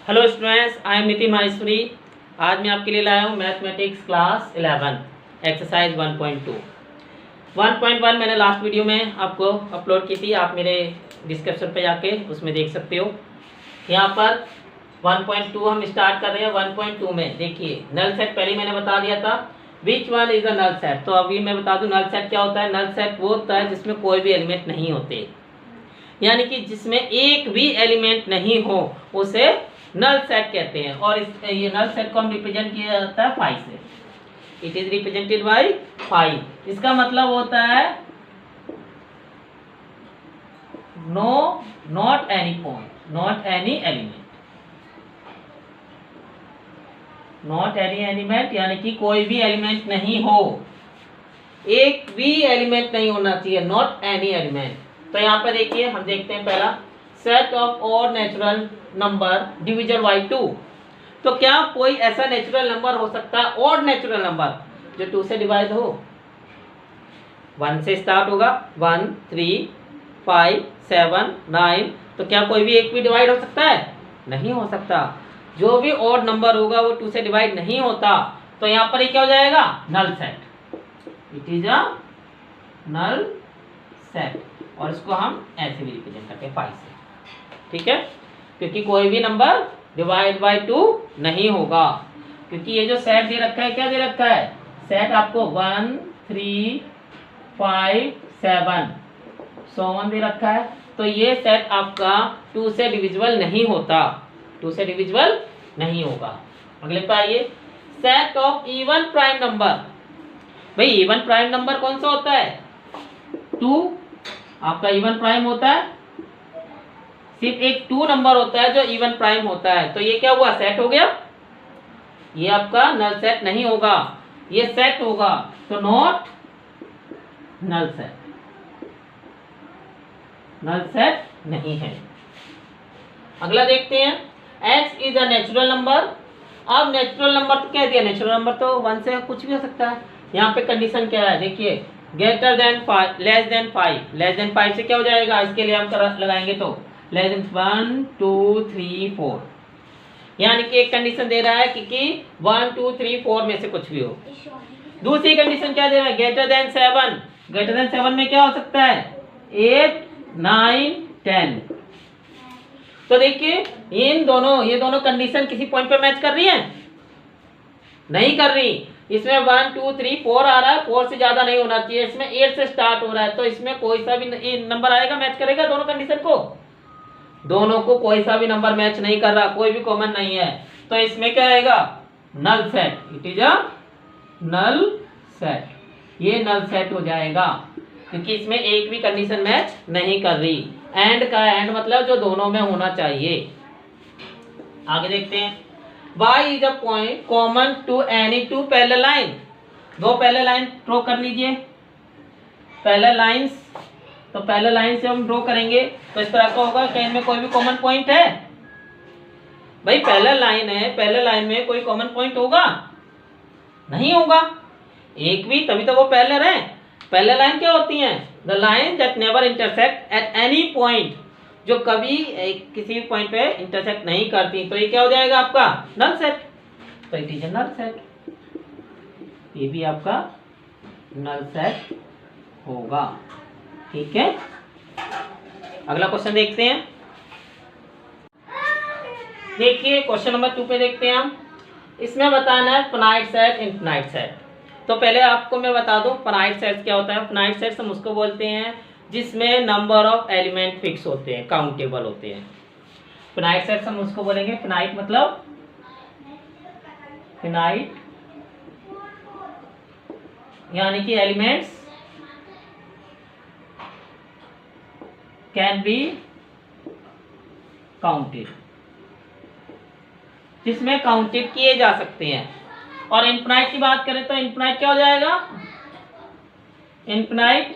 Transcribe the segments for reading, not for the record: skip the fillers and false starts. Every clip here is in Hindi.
Hello students, I am Nitin Maheshwari. आज मैं आपके लिए लाया हूँ मैथमेटिक्स क्लास 11 एक्सरसाइज 1.2। 1.1 मैंने लास्ट वीडियो में आपको अपलोड की थी, आप मेरे डिस्क्रिप्शन पे जाके उसमें देख सकते हो। यहाँ पर 1.2 हम स्टार्ट कर रहे हैं। 1.2 में देखिए नल सेट पहले मैंने बता दिया था, which one is a null set. तो अभी मैं बता दूं नल सेट क्या होता है। नल सेट वो होता है जिसमें कोई भी एलिमेंट नहीं होते, यानी कि जिसमें एक भी एलिमेंट नहीं हो उसे नल सेट कहते हैं। और ये नल सेट को हम रिप्रेजेंट किया जाता है 5 से। It is represented by 5। इसका मतलब होता है no not any point, not any element, not any element, यानी कि कोई भी एलिमेंट नहीं हो, एक भी एलिमेंट नहीं होना चाहिए, नॉट एनी एलिमेंट। तो यहाँ पर देखिए हम देखते हैं पहला set of odd natural number division by 2। तो क्या कोई ऐसा नेचुरल नंबर हो सकता है, ऑड नेचुरल नंबर, जो 2 से डिवाइड हो? 1 से स्टार्ट होगा, 1 3 5 7 9। तो क्या कोई भी एक भी डिवाइड हो सकता है? नहीं हो सकता। जो भी ऑड नंबर होगा वो 2 से डिवाइड नहीं होता। तो यहाँ पर ये क्या हो जाएगा? Null set. It is a null set. और इसको हम ऐसे भी रिप्रेजेंट करते हैं 5 से, ठीक है, क्योंकि कोई भी नंबर डिवाइड बाय 2 नहीं होगा। क्योंकि ये जो सेट दे रखा है, क्या दे रखा है? सेट आपको 1 3 5 7 1 दे रखा है। तो ये सेट आपका 2 से डिविजिबल नहीं होता, 2 से डिविजिबल नहीं होगा। अगले पे आइए, set of even prime number. भाई इवन प्राइम नंबर कौन सा होता है? 2 आपका इवन प्राइम होता है। सिर्फ एक 2 नंबर होता है जो इवन प्राइम होता है। तो ये क्या हुआ? सेट हो गया। ये आपका नल सेट नहीं होगा, ये सेट होगा। तो not null set, null set नहीं है। अगला देखते हैं, x is a natural number. अब नेचुरल नंबर तो कह दिया, नेचुरल नंबर तो 1 से कुछ भी हो सकता है। यहाँ पे कंडीशन क्या है देखिए, greater than 5 less than 5। Less than 5 से क्या हो जाएगा? इसके लिए हम लगाएंगे तो लेस देन 1 2 3 4, यानी कि एक कंडीशन दे रहा है कि 1 2 3 4 में से कुछ भी हो। दूसरी कंडीशन क्या दे रहा है? Greater than 7। ग्रेटर देन 7 में क्या हो सकता है? 8 9 10। तो देखिए ये दोनों कंडीशन किसी पॉइंट पे मैच कर रही है? नहीं कर रही। इसमें 1 2 3 4 आ रहा है, 4 से ज्यादा नहीं होना चाहिए। इसमें 8 से स्टार्ट हो रहा है, तो इसमें कोई सा भी नंबर आएगा मैच करेगा दोनों कंडीशन को? दोनों को कोई सा भी नंबर मैच नहीं कर रहा, कोई भी कॉमन नहीं है। तो इसमें क्या आएगा? Null set. It is a null set. ये नल सेट हो जाएगा क्योंकि इसमें एक भी कंडीशन मैच नहीं कर रही। एंड का एंड मतलब जो दोनों में होना चाहिए। आगे देखते हैं, y is a point common to any 2 parallel line. 2 parallel line draw कर लीजिए। पैरेलल लाइंस, तो पैरेलल लाइन से हम ड्रॉ करेंगे तो इस तरह का होगा कि इनमें कोई भी कॉमन पॉइंट है? भाई पैरेलल लाइन है, पैरेलल लाइन में कोई कॉमन पॉइंट होगा? नहीं होगा एक भी, तभी तो वो पैरेलल है। पैरेलल लाइन क्या होती हैं? The line that never intersect at any point, जो कभी किसी भी पॉइंट पे इंटरसेक्ट नहीं करती। तो ये क्या हो जाएगा आपका? Null set. तो it is a null set. ये भी आपका नल सेट होगा, ठीक है। अगला क्वेश्चन देखते हैं। देखिए क्वेश्चन नंबर 2 पे देखते हैं हम। इसमें बताना है फिनाइट सेट, इनफिनाइट सेट। तो पहले आपको मैं बता दूं फिनाइट सेट क्या होता है। फिनाइट सेट हम उसको बोलते हैं जिसमें नंबर ऑफ एलिमेंट फिक्स होते हैं, काउंटेबल होते हैं। फिनाइट सेट हम उसको बोलेंगे, फिनाइट मतलब फिनाइट यानी कि एलिमेंट्स कैन बी काउंटेड, जिसमें काउंटेड किए जा सकते हैं। और इनफिनाइट की बात करें तो इनफिनाइट क्या हो जाएगा? Infinite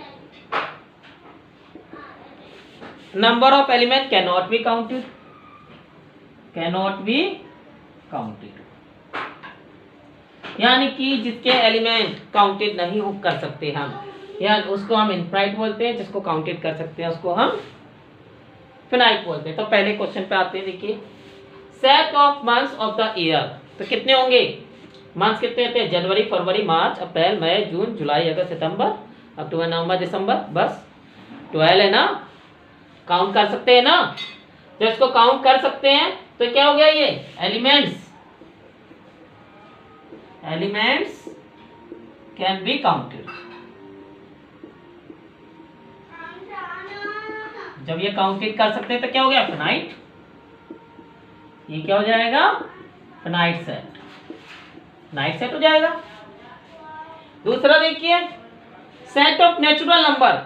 number of element can not be counted, can not be counted, यानी कि जिसके एलिमेंट काउंटेड नहीं कर सकते हम, या उसको हम इनफिनाइट बोलते हैं। जिसको काउंटेड कर सकते हैं उसको हम फिनाइट बोलते हैं। तो पहले क्वेश्चन पे आते हैं। देखिए set of months of the year, तो कितने होंगे मंथ्स, कितने होते हैं, जनवरी फरवरी मार्च अप्रैल मई जून जुलाई अगस्त सितंबर अक्टूबर नवंबर दिसंबर, बस 12 है ना, काउंट कर सकते हैं ना। जब इसको काउंट कर सकते हैं तो क्या हो गया, ये एलिमेंट्स कैन बी काउंटेड। जब ये काउंटेड कर सकते हैं तो क्या हो गया, फिनाइट। ये क्या हो जाएगा, फिनाइट सेट हो जाएगा। दूसरा देखिए सेट ऑफ नेचुरल नंबर,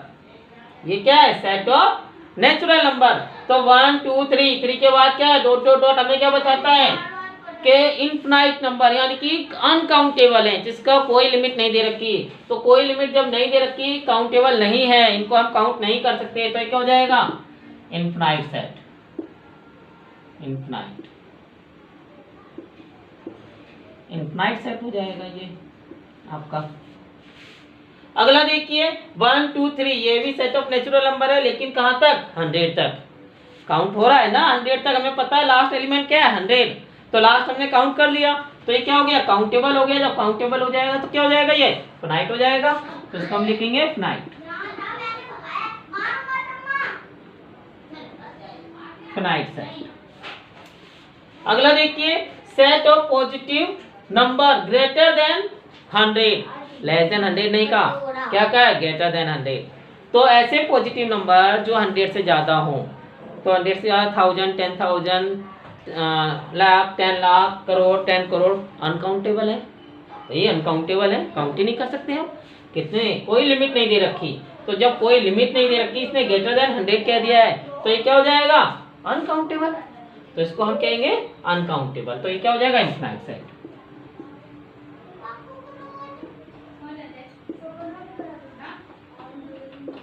ये क्या है, सेट ऑफ नेचुरल नंबर। तो 1 2 3 के बाद क्या है, डॉट डॉट डॉट, हमें क्या बताता है कि इनफिनाइट नंबर यानी कि अनकाउंटेबल है, जिसका कोई लिमिट नहीं दे रखी। तो कोई लिमिट जब नहीं दे रखी, काउंटेबल नहीं है, इनको हम काउंट नहीं कर सकते, तो क्या हो जाएगा, इनफिनाइट सेट, इनफिनाइट सेट हो जाएगा ये आपका। अगला देखिए 1 2 3, ये भी सेट ऑफ नेचुरल नंबर है, लेकिन कहां तक, 100 तक काउंट हो रहा है ना, 100 तक। हमें पता है लास्ट एलिमेंट क्या है, 100, तो लास्ट हमने काउंट कर लिया, तो ये क्या हो गया, काउंटेबल हो गया। जब काउंटेबल हो जाएगा तो क्या हो जाएगा, ये फिनाइट हो जाएगा, तो इसको हम लिखेंगे फिनाइट सेट। अगला देखिए set of positive number greater than 100, less than 100 नहीं कहा, क्या कहा है, ग्रेटर देन 100। तो ऐसे पॉजिटिव नंबर जो 100 से ज्यादा हो, तो 100 से ज्यादा 1000 10,000 लाख 10 लाख करोड़ 10 करोड़ अनकाउंटेबल है, तो ये अनकाउंटेबल है, काउंट ही नहीं कर सकते हम। कितने, कोई लिमिट नहीं दे रखी, तो जब कोई लिमिट नहीं दे रखी, इसने ग्रेटर देन 100 कह दिया है, तो ये क्या हो जाएगा, अनकाउंटेबल। तो इसको हम कहेंगे अनकाउंटेबल, तो ये क्या हो जाएगा, इनफिनाइट सेट।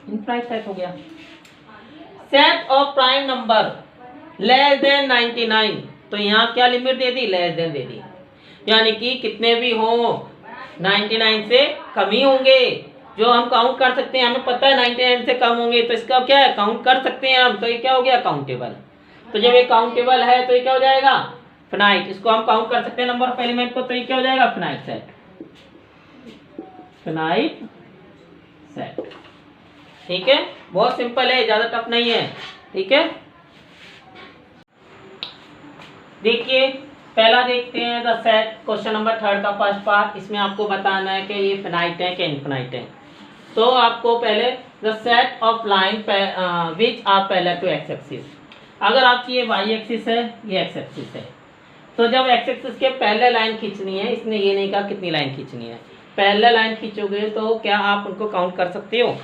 इनफिनाइट सेट हो गया। Set of prime number less than 99, तो यहाँ क्या लिमिट दे दी, लेस देन दे दी, यानी कि कितने भी हो 99 से कम ही होंगे, जो हम काउंट कर सकते हैं, हमें पता है 99 से कम होंगे, तो इसका क्या है, काउंट कर सकते हैं हम, तो ये क्या हो गया, काउंटेबल। तो जब ये काउंटेबल है तो ये क्या हो जाएगा, फिनाइट, इसको हम काउंट कर सकते हैं नंबर ऑफ एलिमेंट को, तो ये क्या हो जाएगा, फिनाइट सेट। ठीक है, बहुत सिंपल है, ज्यादा टफ नहीं है। ठीक है, देखिए पहला देखते हैं द सेट, क्वेश्चन नंबर 3 का फर्स्ट पार्ट। इसमें आपको बताना है कि ये फिनाइट है कि इनफिनाइट है। तो आपको पहले the set of line which are parallel to x axis, अगर आपकी ये वाई एक्सिस है, ये एक्स एक्सिस है, तो जब एक्स एक्सिस के पैरेलल लाइन खींचनी है, इसने ये नहीं कहा कितनी लाइन खींचनी है, पैरेलल लाइन खींचोगे तो क्या आप उनको काउंट कर सकते हो,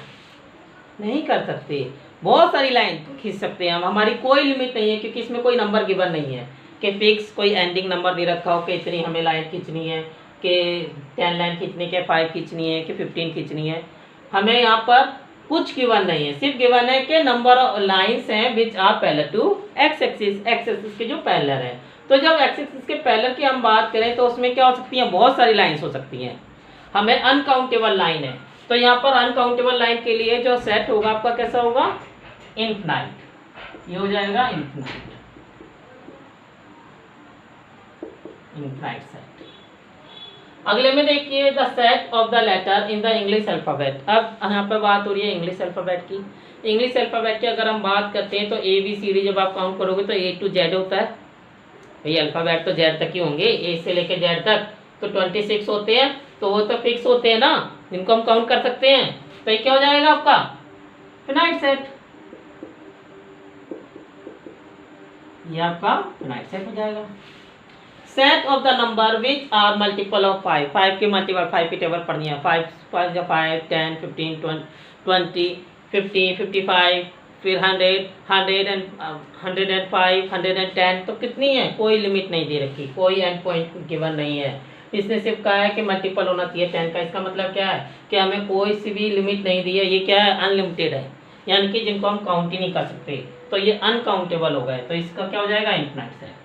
नहीं कर सकते। बहुत सारी लाइन खींच सकते हैं हम, हमारी कोई लिमिट नहीं है, क्योंकि इसमें कोई नंबर गिवन नहीं है कि फिक्स कोई एंडिंग नंबर दे रखा हो कि इतनी हमें लाइन खींचनी है, कि 10 लाइन खींचनी है, 5 खींचनी है, कि 15 खींचनी है। हमें यहाँ पर कुछ गिवन नहीं है, सिर्फ गिवन है कि नंबर ऑफ लाइन्स हैं which are parallel to x axis, x axis के जो पैरेलल है। तो जब एक्स एक्सिस के पैरेलल की हम बात करें तो उसमें क्या हो सकती हैं, बहुत सारी लाइन्स हो सकती हैं। हमें अनकाउंटेबल लाइन है, तो यहाँ पर अनकाउंटेबल लाइन के लिए जो सेट होगा आपका कैसा होगा, इनफिनाइट। ये हो जाएगा इनफिनाइट सेट। अगले में देखिए the set of the letter in the English alphabet. अब यहाँ पे बात हो रही है इंग्लिश अल्फाबेट की। इंग्लिश अल्फाबेट की अगर हम बात करते हैं तो ए बी सी डी जब आप काउंट करोगे तो ए टू जेड होता है, ये अल्फाबेट तो जेड तक ही होंगे, ए से लेके जेड तक तो 26 होते हैं, तो वो तो फिक्स होते हैं ना, जिनको हम काउंट कर सकते हैं। तो ये क्या हो जाएगा आपका फिनाइट सेट, ये आपका फिनाइट सेट हो जाएगा। Set of the number which are multiple of 5, 5 के मल्टीपल, 5 की टेबल पढ़नी है, 5 5 10 15 20 50 55 फिर 100 105 110, तो कितनी है, कोई लिमिट नहीं दे रखी, कोई एंड पॉइंट गिवन नहीं है। इसने सिर्फ कहा है कि मल्टीपल होना चाहिए 10 का। इसका मतलब क्या है कि हमें कोई सी भी लिमिट नहीं दी है, ये क्या है, अनलिमिटेड है, यानी कि जिनको हम काउंट ही नहीं कर सकते, तो ये अनकाउंटेबल हो गए, तो इसका क्या हो जाएगा, infinite set.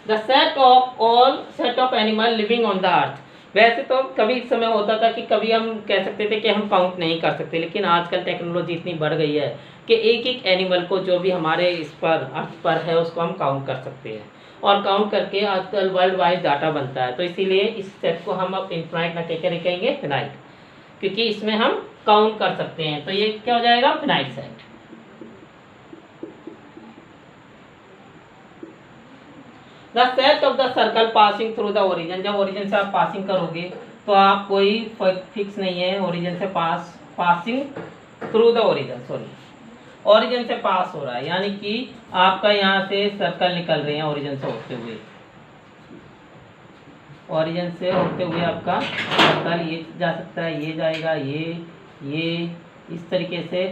The set of all set of animal living on the earth वैसे तो कभी समय होता था कि कभी हम कह सकते थे कि हम काउंट नहीं कर सकते, लेकिन आजकल टेक्नोलॉजी इतनी बढ़ गई है कि एक एक एनिमल को जो भी हमारे इस पर अर्थ पर है उसको हम काउंट कर सकते हैं, और काउंट करके आजकल वर्ल्ड वाइड डाटा बनता है। तो इसीलिए इस सेट को हम अब इनफाइनाइट ना कहकर लिखेंगे फिनाइट, क्योंकि इसमें हम काउंट कर सकते हैं। तो ये क्या हो जाएगा, finite set. The set of the circle passing through the origin, जब ओरिजिन से आप पासिंग करोगे तो आप कोई फिक्स नहीं है, ओरिजिन से passing through the origin, sorry origin से पास हो रहा है, यानी कि आपका यहाँ से सर्कल निकल रहे हैं ओरिजिन से होते हुए, ओरिजिन से होते हुए आपका सर्कल ये जा सकता है, ये जाएगा, ये इस तरीके से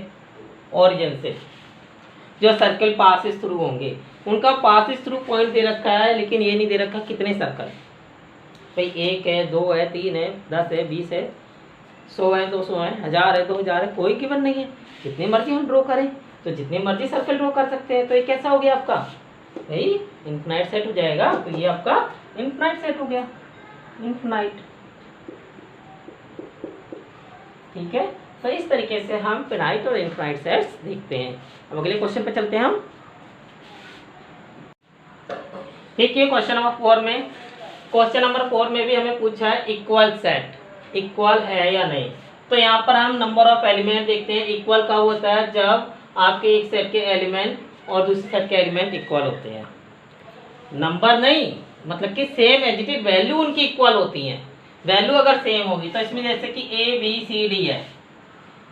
ओरिजिन से जो सर्कल पासिस थ्रू होंगे उनका पासिस थ्रू पॉइंट दे रखा है, लेकिन ये नहीं दे रखा कितने सर्कल, भाई 1 है, 2 है, 3 है, 10 है, 20 है, 100 है, 200 है, 1000 है, 2000 है, कोई गिवन नहीं है, जितने मर्जी हम ड्रॉ करें तो जितने मर्जी सर्कल ड्रॉ कर सकते हैं। तो ये कैसा हो गया आपका, भाई इनफिनाइट सेट हो जाएगा। तो ये आपका इनफिनाइट सेट हो गया, इनफिनाइट, ठीक है। तो इस तरीके से हम फिनाइट और इनफिनाइट सेट्स देखते हैं। अब अगले क्वेश्चन पे चलते हैं हम। देखिए क्वेश्चन नंबर 4 में, क्वेश्चन नंबर 4 में भी हमें पूछा है इक्वल सेट, इक्वल है या नहीं। तो यहाँ पर हम नंबर ऑफ एलिमेंट देखते हैं। इक्वल कब होता है, जब आपके एक सेट के एलिमेंट और दूसरे सेट के एलिमेंट इक्वल होते हैं, नंबर नहीं, मतलब कि सेम एडिटिव वैल्यू उनकी इक्वल होती हैं। वैल्यू अगर सेम होगी तो इसमें जैसे कि ABCD है,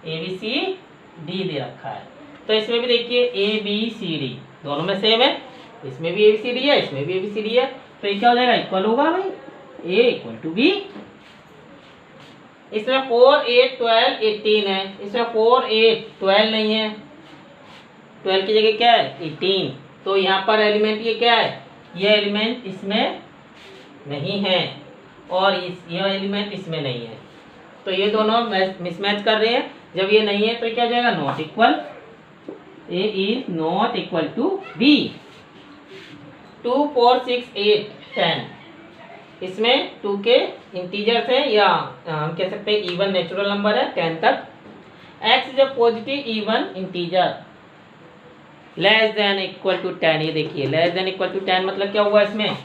ABCD दे रखा है, तो इसमें भी देखिए ABCD दोनों में सेम है, इसमें भी ABCD है, इसमें भी ABCD है, तो ये क्या हो जाएगा, इक्वल होगा भाई, A = B। इसमें 4 8 12 18 है, इसमें 4 8 12 नहीं है, 12 की जगह क्या है 18, तो यहाँ पर एलिमेंट ये क्या है, ये एलिमेंट इसमें नहीं है और ये एलिमेंट इसमें नहीं है, तो ये दोनों मिसमैच कर रहे हैं। जब ये नहीं है तो क्या हो जाएगा, not equal, A is not equal to B। 2 4 6 8 10, इसमें 2 के इंटीजर्स हैं, या हम कह सकते हैं इवन नेचुरल नंबर है 10 तक। X is a positive even integer less than equal to 10, ये देखिए लेस देन इक्वल टू 10 मतलब क्या हुआ, इसमें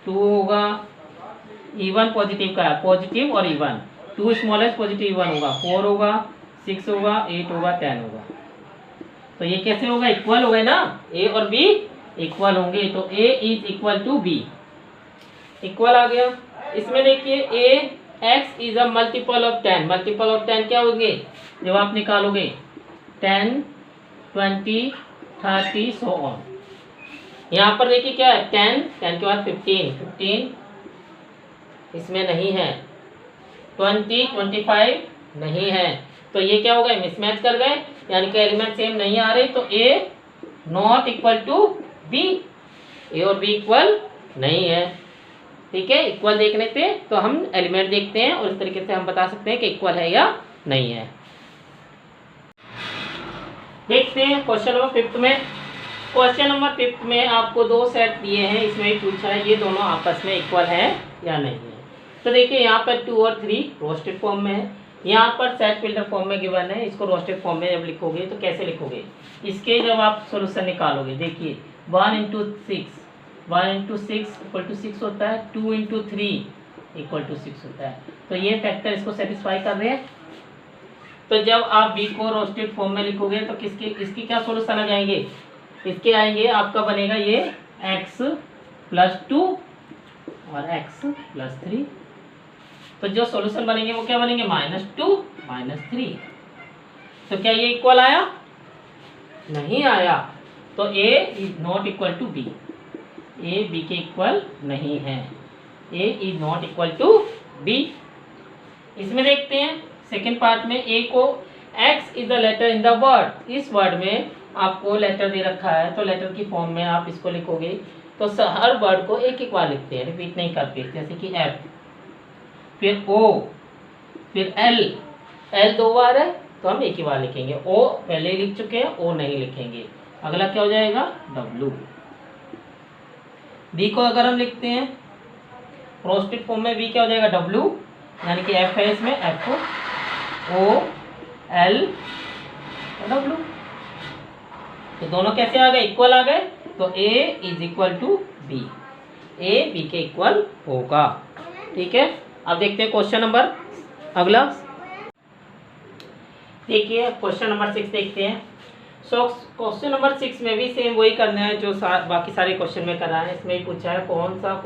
2 होगा, इवन पॉजिटिव का है, पॉजिटिव और इवन, 2 स्मॉलेस्ट पॉजिटिव इवन होगा, 4 होगा, 6 होगा, 8 होगा, 10 होगा, तो ये कैसे होगा, इक्वल हो गए ना, A और B इक्वल होंगे, तो A is equal to B, equal आ गया। इसमें देखिए X is a multiple of 10, multiple of 10 क्या होंगे, जब आप निकालोगे 10 20 30 सो ऑन, यहाँ पर देखिए क्या है 10 10 के बाद 15 इसमें नहीं है, 20 25 नहीं है, तो ये क्या हो गए, मिसमैच कर गए, यानी कि एलिमेंट सेम नहीं आ रहे, तो A not equal to B, A और B इक्वल नहीं है, ठीक है। इक्वल देखने पे तो हम एलिमेंट देखते हैं और इस तरीके से हम बता सकते हैं कि इक्वल है या नहीं है। देखते हैं क्वेश्चन नंबर 5 में। क्वेश्चन नंबर 5 में आपको 2 सेट दिए हैं, इसमें ही पूछा है ये दोनों आपस में इक्वल है या नहीं है। तो देखिए यहाँ पर 2 और 3 रोस्टेड फॉर्म में है, यहाँ पर सेट फिल्टर फॉर्म में गिवन है, इसको रोस्टेड फॉर्म में जब लिखोगे तो कैसे लिखोगे, इसके जब आप सोल्यूशन निकालोगे, देखिए 1 × 6 1 × 6 = 6 होता है, 2 × 3 = 6 होता है, तो ये फैक्टर इसको सेटिस्फाई कर रहे हैं। तो जब आप B को रोस्टेड फॉर्म में लिखोगे तो इसकी क्या सोल्यूशन आ जाएंगे, इसके आएंगे, आपका बनेगा ये x + 2 और x + 3, तो जो सॉल्यूशन बनेंगे वो क्या बनेंगे, -2 -3, तो क्या ये इक्वल आया, नहीं आया, तो A is not equal to B, A B के इक्वल नहीं है, A is not equal to B। इसमें देखते हैं सेकेंड पार्ट में, A को X is the letter in the word, इस वर्ड में आपको लेटर दे रखा है, तो लेटर की फॉर्म में आप इसको लिखोगे, तो हर वर्ड को एक बार लिखते हैं, रिपीट नहीं करते, जैसे कि F, फिर O, फिर L 2 बार है तो हम एक ही बार लिखेंगे, O पहले लिख चुके हैं, O नहीं लिखेंगे। अगला क्या हो जाएगा, W। B को अगर हम लिखते हैं रोस्टेड फॉर्म में, B क्या हो जाएगा, W यानी कि एफ है इसमें, एफ ओ एल डब्ल्यू। तो दोनों कैसे आ गए, इक्वल आ गए। तो A is equal to B, A B के इक्वल होगा। ठीक है, अब देखते हैं क्वेश्चन नंबर अगला। देखिए क्वेश्चन नंबर 6 देखते हैं। सो क्वेश्चन नंबर 6 में भी सेम वही करना है जो बाकी सारे क्वेश्चन में कर रहा है। इसमें ही पूछा है कौन सा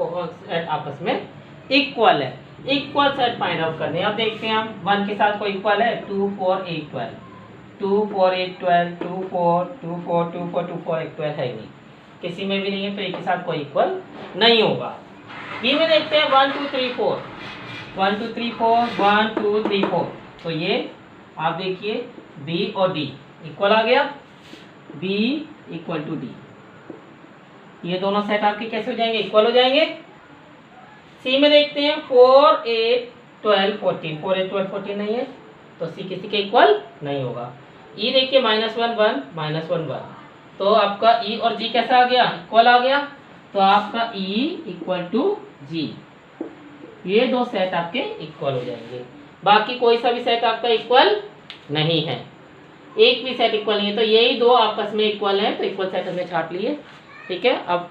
सेट आपस में इक्वल है, इक्वल सेट फाइंड आउट करने हैं। अब देखते हैं हम 1 के साथ कोई इक्वल है, 2 4 8 12, 2 4 8 12, 2 4 2 4 2 4 2 4 8 12 है ही नहीं, किसी में भी नहीं है, तो एक के साथ कोई इक्वल नहीं होगा। बी में देखते हैं 1 2 3 4, 1 2 3 4, 1 2 3 4। तो ये आप देखिए बी और डी इक्वल आ गया, बी इक्वल टू डी, ये दोनों सेट आपके कैसे हो जाएंगे, इक्वल हो जाएंगे। सी में देखते हैं 4 8 12 14, 4 8 12 14 नहीं है, तो सी किसी के इक्वल नहीं होगा। ई देखिए -1 1 -1 1, तो आपका ई और जी कैसा आ गया, इक्वल आ गया। तो आपका ई इक्वल टू जी, ये दो सेट आपके इक्वल हो जाएंगे। बाकी कोई सा भी सेट आपका इक्वल नहीं है, एक भी सेट इक्वल नहीं है। तो यही दो आपस में इक्वल है, तो इक्वल सेट हमने छाट लिए। ठीक है, अब